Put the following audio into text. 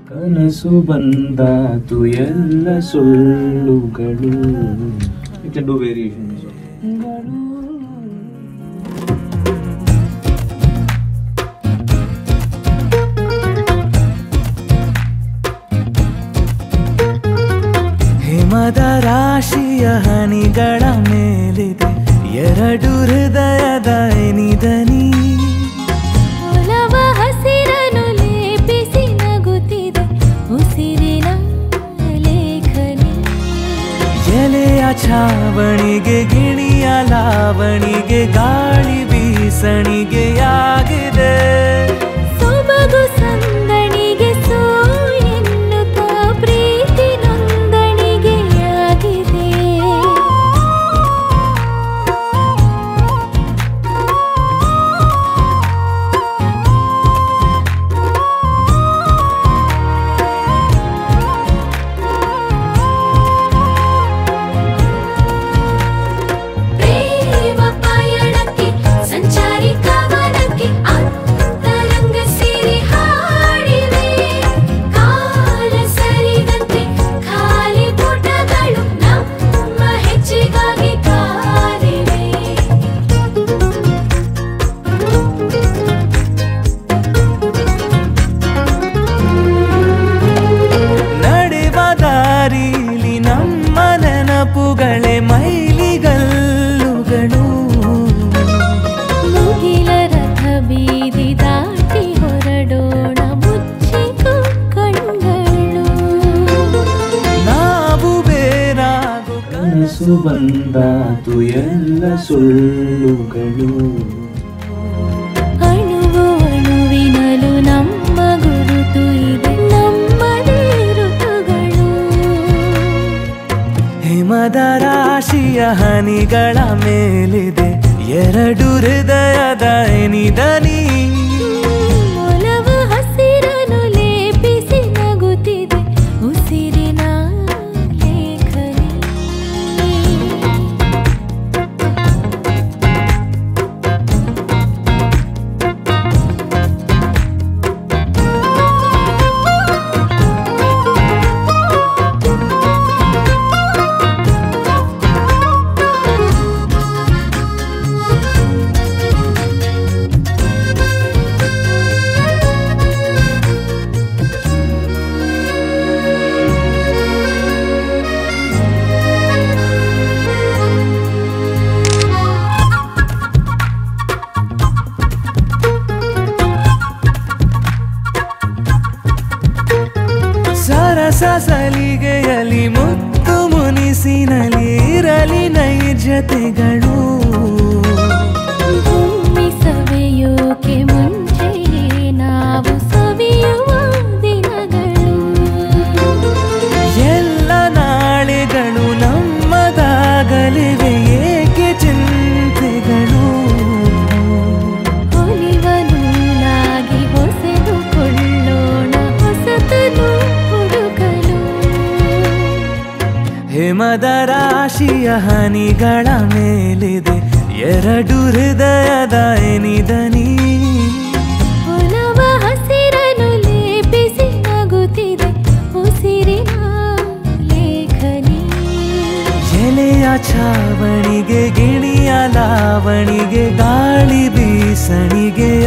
ಕನಸು ಬಂದಾತು ಎಲ್ಲ ಸುಳ್ಳುಗಳು. You can do variations. ಹಿಮದ ರಾಶಿಯ ಹನಿಗಳ ಮೇಲಿದೆ ಎರಡು ಹೃದಯದ ಎನಿದನಿ. ಒಲವ ಹಸಿರನು ಲೇಪಿಸಿ ನಗುತ್ತಿದೆ ಉಸಿರಿನ ಲೇಖನಿ. ಎಲೆಯ ಛಾವಣಿಗೆ ಗಿಣಿಯ ಲಾವಣಿಗೆ ಗಾಳಿ ಬೀಸಣಿಗೆಯಾಗಿದೆ. ಸೊಬಗು ಸಂದಣಿಗೆ ಸೋ ಎನ್ನುತ್ತ ಪ್ರೀತಿ ನೊಂದಣಿಗೆಯಾಗಿದೆ. ಪ್ರೇಮ ಪಯಣಕ್ಕೆ ಸಂಚಾರಿ ಕವನಕ್ಕೆ ಅಂತರಂಗ ಸಿರಿ ಹಾಡಿವೆ. ಕಾಲ ಸರಿದಂತೆ ಖಾಲಿ ಪುಟಗಳು ನಮ್ಮ ಹೆಚ್ಚಿಗಾಗಿ ಕಾದಿವೆ. ನಡೆವ ದಾರಿಲಿ ನಮ್ಮ ನೆನಪುಗಳೇ ಮೈಲಿಗಲ್ಲುಗಳು. ಮುಗಿಲ ರಥ ಬೀದಿ ದಾಟಿ ಹೊರಡೋಣ ಮುಚ್ಚಿಕೋ ಕಣ್ಗಳು. ನಾವು ಬೇರಾಗು ಕನಸು ಬಂದಾತು ಎಲ್ಲ ಸುಳ್ಳುಗಳು. ಅಣುವು ಅಣುವಿನಲು ನಮ್ಮ ಗುರುತು ಇದೆ ನಮ್ಮದೇ ಋತುಗಳು. ಹಿಮದ ರಾಶಿಯ ಹನಿಗಳ ಮೇಲಿದೆ ಎರಡು ಹೃದಯದ ಎನಿದನಿ. ಒಲವ ಹಸಿರನು ಲೇಪಿಸಿ ನಗುತ್ತಿದೆ ಉಸಿರಿನ ಲೇಖನಿ. ಸರಸ ಸಲಿಗೆಯಲಿ ಮುತ್ತು ಮುನಿಸಿನಲಿ ಇರಲಿ ನೈಜತೆಗಳು. ಭೂಮಿ ಸವೆಯೋಕೆ ಮುಂಚೆಯೇ ನಾವು ಸವಿಯುವ ದಿನಗಳು. ಎಲ್ಲ ನಾಳೆಗಳು ನಮ್ಮದಾಗಲಿವೆ ಏಕೆ ಚಿಂತೆಗಳು. ಒಲಿವ ನೂಲಾಗಿ ಹೊಸೆದುಕೊಳ್ಳೋಣ ಹೊಸತನು ಹುಡುಕಲು. ಹಿಮದ ರಾಶಿಯ ಹನಿಗಳ ಮೇಲಿದೆ ಎರಡು ಹೃದಯದ ಎನಿದನಿ. ಒಲವ ಹಸಿರನು ಲೇಪಿಸಿ ನಗುತ್ತಿದೆ ಉಸಿರಿನ ಲೇಖನಿ. ಎಲೆಯ ಛಾವಣಿಗೆ ಗಿಣಿಯ ಲಾವಣಿಗೆ ಗಾಳಿ ಬೀಸಣಿಗೆಯಾಗಿದೆ.